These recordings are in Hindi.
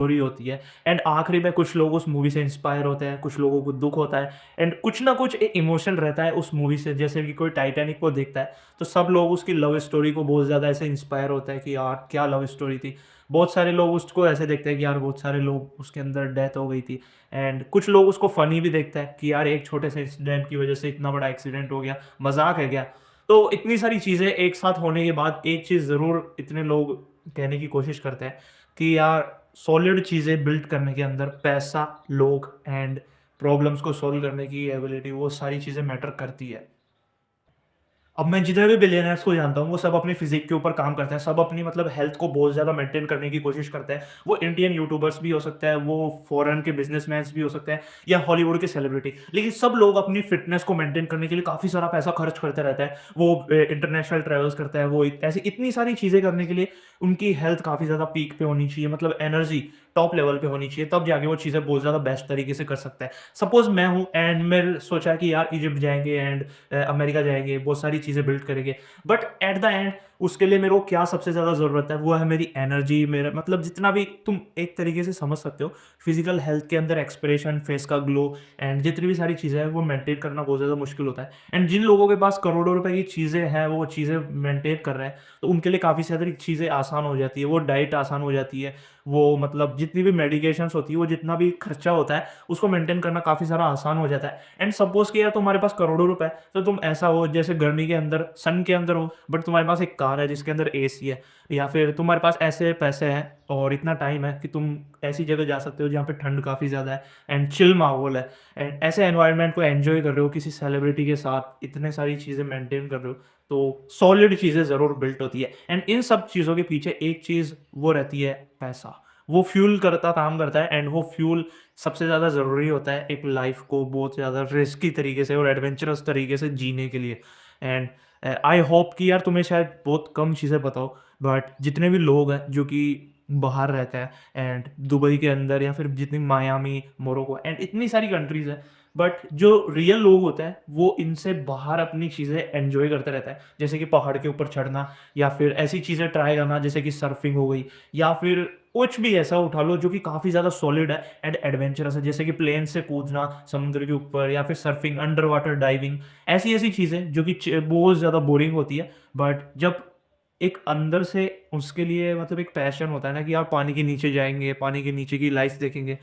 स्टोरी होती है एंड आखिरी में कुछ लोग उस मूवी से इंस्पायर होते हैं, कुछ लोगों को दुःख होता है एंड कुछ ना कुछ एक इमोशन रहता है उस मूवी से। जैसे कि कोई टाइटैनिक को देखता है, तो सब लोग उसकी लव स्टोरी को बहुत ज़्यादा ऐसे इंस्पायर होता है कि यार क्या लव स्टोरी थी। बहुत सारे लोग उसको ऐसे देखते हैं कि यार बहुत सारे लोग उसके अंदर डेथ हो गई थी एंड कुछ लोग उसको फ़नी भी देखते हैं कि यार एक छोटे से इंसिडेंट की वजह से इतना बड़ा एक्सीडेंट हो गया, मज़ाक है क्या? तो इतनी सारी चीज़ें एक साथ होने के बाद एक चीज़ ज़रूर इतने लोग कहने की कोशिश करते हैं कि यार सॉलिड चीज़ें बिल्ड करने के अंदर पैसा, लोग एंड प्रॉब्लम्स को सॉल्व करने की एबिलिटी, वो सारी चीज़ें मैटर करती है। अब मैं जितने भी बिलियनर्स को जानता हूँ, वो सब अपनी फ़िज़िक के ऊपर काम करते हैं, सब अपनी मतलब हेल्थ को बहुत ज़्यादा मेंटेन करने की कोशिश करते हैं। वो इंडियन यूट्यूबर्स भी हो सकते हैं, वो फ़ॉरेन के बिज़नेसमैन्स भी हो सकते हैं या हॉलीवुड के सेलिब्रिटी। लेकिन सब लोग अपनी फ़िटनेस को मेंटेन करने के लिए काफ़ी सारा पैसा खर्च करते रहते हैं। वो इंटरनेशनल ट्रैवल्स करते हैं, वो ऐसी इतनी सारी चीज़ें करने के लिए उनकी हेल्थ काफ़ी ज़्यादा पीक पे होनी चाहिए, मतलब एनर्जी टॉप लेवल पे होनी चाहिए, तब जाके वो चीज़ें बहुत ज़्यादा बेस्ट तरीके से कर सकते हैं। सपोज़ मैं हूँ एंड मैंने सोचा कि यार इजिप्ट जाएँगे एंड अमेरिका जाएँगे, बहुत सारी चीज़ें बिल्ड करेंगे। बट एट द एंड उसके लिए मेरे को क्या सबसे ज़्यादा ज़रूरत है, वो है मेरी एनर्जी, मेरा मतलब जितना भी तुम एक तरीके से समझ सकते हो, फिज़िकल हेल्थ के अंदर एक्सप्रेशन, फेस का ग्लो एंड जितनी भी सारी चीज़ें हैं, वो मेंटेन करना बहुत ज़्यादा मुश्किल होता है। एंड जिन लोगों के पास करोड़ों रुपए की चीज़ें हैं, वो चीज़ें मेंटेन कर रहे हैं, तो उनके लिए काफ़ी सारी चीज़ें आसान हो जाती है। वो डाइट आसान हो जाती है, वो मतलब जितनी भी मेडिकेशंस होती है, वो जितना भी खर्चा होता है, उसको मेंटेन करना काफ़ी सारा आसान हो जाता है। एंड सपोज़ कि यार तुम्हारे पास करोड़ों रुपए है, तो तुम ऐसा हो जैसे गर्मी के अंदर सन के अंदर हो, बट तुम्हारे पास एक कार है जिसके अंदर एसी है, या फिर तुम्हारे पास ऐसे पैसे हैं और इतना टाइम है कि तुम ऐसी जगह जा सकते हो जहाँ पे ठंड काफ़ी ज़्यादा है एंड चिल माहौल है एंड ऐसे एनवायरनमेंट को एन्जॉय कर रहे हो किसी सेलिब्रिटी के साथ, इतने सारी चीज़ें मेंटेन कर रहे हो, तो सॉलिड चीज़ें ज़रूर बिल्ट होती है। एंड इन सब चीज़ों के पीछे एक चीज़ वो रहती है, पैसा। वो फ्यूल करता काम करता है एंड वो फ्यूल सबसे ज़्यादा ज़रूरी होता है एक लाइफ को बहुत ज़्यादा रिस्की तरीके से और एडवेंचरस तरीके से जीने के लिए। एंड आई होप कि यार तुम्हें शायद बहुत कम चीज़ें पता हो, बट जितने भी लोग हैं जो कि बाहर रहते हैं एंड दुबई के अंदर या फिर जितनी मायामी, मोरक्को एंड इतनी सारी कंट्रीज़ हैं, बट जो रियल लोग होते हैं वो इनसे बाहर अपनी चीज़ें एन्जॉय करते रहते हैं। जैसे कि पहाड़ के ऊपर चढ़ना या फिर ऐसी चीज़ें ट्राई करना जैसे कि सर्फिंग हो गई, या फिर कुछ भी ऐसा उठा लो जो कि काफ़ी ज़्यादा सॉलिड है एंड एडवेंचरस है, जैसे कि प्लेन से कूदना समुद्र के ऊपर या फिर सर्फिंग, अंडर वाटर डाइविंग, ऐसी-ऐसी चीज़ें जो कि बहुत ज़्यादा बोरिंग होती है। बट जब एक अंदर से उसके लिए मतलब एक पैशन होता है ना कि आप पानी के नीचे जाएँगे, पानी के नीचे की लाइफ़ देखेंगे,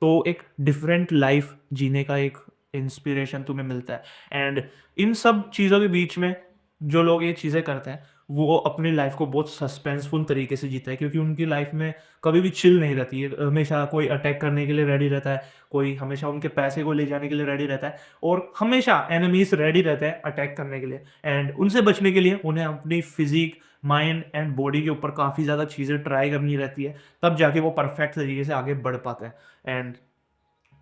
तो एक डिफरेंट लाइफ़ जीने का एक इंस्पिरेशन तुम्हें मिलता है। एंड इन सब चीज़ों के बीच में जो लोग ये चीज़ें करते हैं, वो अपनी लाइफ़ को बहुत सस्पेंसफुल तरीके से जीते हैं, क्योंकि उनकी लाइफ़ में कभी भी चिल नहीं रहती है। हमेशा कोई अटैक करने के लिए रेडी रहता है, कोई हमेशा उनके पैसे को ले जाने के लिए रेडी रहता है और हमेशा एनिमीज़ रेडी रहते हैं अटैक करने के लिए। एंड उनसे बचने के लिए उन्हें अपनी फ़िज़ीक, माइंड एंड बॉडी के ऊपर काफ़ी ज़्यादा चीज़ें ट्राई करनी रहती है, तब जाके वो परफेक्ट तरीके से आगे बढ़ पाते हैं। एंड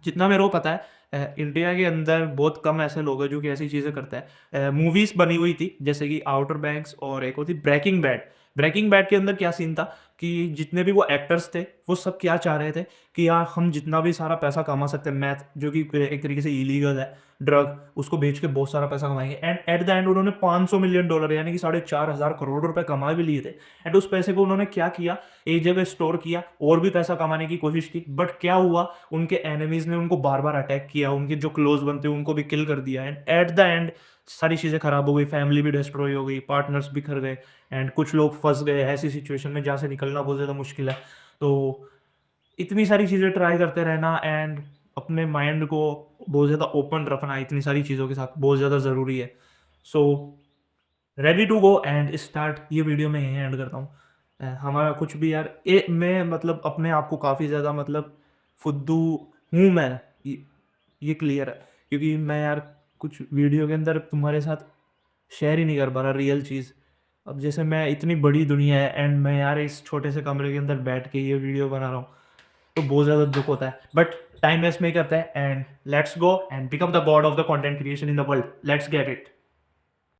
जितना मेरे को पता है इंडिया के अंदर बहुत कम ऐसे लोग हैं जो कि ऐसी चीज़ें करते हैं। मूवीज़ बनी हुई थी जैसे कि आउटर बैंक्स और एक होती ब्रेकिंग बैड। ब्रेकिंग बैड के अंदर क्या सीन था कि जितने भी वो एक्टर्स थे, वो सब क्या चाह रहे थे कि यार हम जितना भी सारा पैसा कमा सकते हैं, मैथ जो कि एक तरीके से इलीगल है, ड्रग, उसको बेच के बहुत सारा पैसा कमाएँगे एंड एट द एंड उन्होंने $500 मिलियन यानी कि 4,500 करोड़ रुपए कमा भी लिए थे। एंड उस पैसे को उन्होंने क्या किया, एक जगह स्टोर किया और भी पैसा कमाने की कोशिश की, बट क्या हुआ, उनके एनिमीज़ ने उनको बार-बार अटैक किया, उनके जो क्लोज़ बनते हैं उनको भी किल कर दिया एंड एट द एंड सारी चीज़ें खराब हो गई, फैमिली भी डिस्ट्रॉय हो गई, पार्टनर्स बिखर गए एंड कुछ लोग फँस गए ऐसी सिचुएशन में जहाँ से निकलना बहुत ज़्यादा मुश्किल है। तो इतनी सारी चीज़ें ट्राई करते रहना एंड अपने माइंड को बहुत ज़्यादा ओपन रखना इतनी सारी चीज़ों के साथ बहुत ज़्यादा ज़रूरी है। So ready to go and start, ये वीडियो मैं यहीं एंड करता हूँ। हमारा कुछ भी यार मैं मतलब अपने आप को काफ़ी ज़्यादा मतलब फुद्दू हूँ मैं, ये क्लियर है, क्योंकि मैं यार कुछ वीडियो के अंदर तुम्हारे साथ शेयर ही नहीं कर पा रहा रियल चीज़। अब जैसे मैं इतनी बड़ी दुनिया है एंड मैं यार इस छोटे से कमरे के अंदर बैठ के ये वीडियो बना रहा हूँ, तो बहुत ज़्यादा दुःख होता है। बट टाइम वेस्ट नहीं करते हैं and let's go and become the God of the content creation in the world. Let's get it.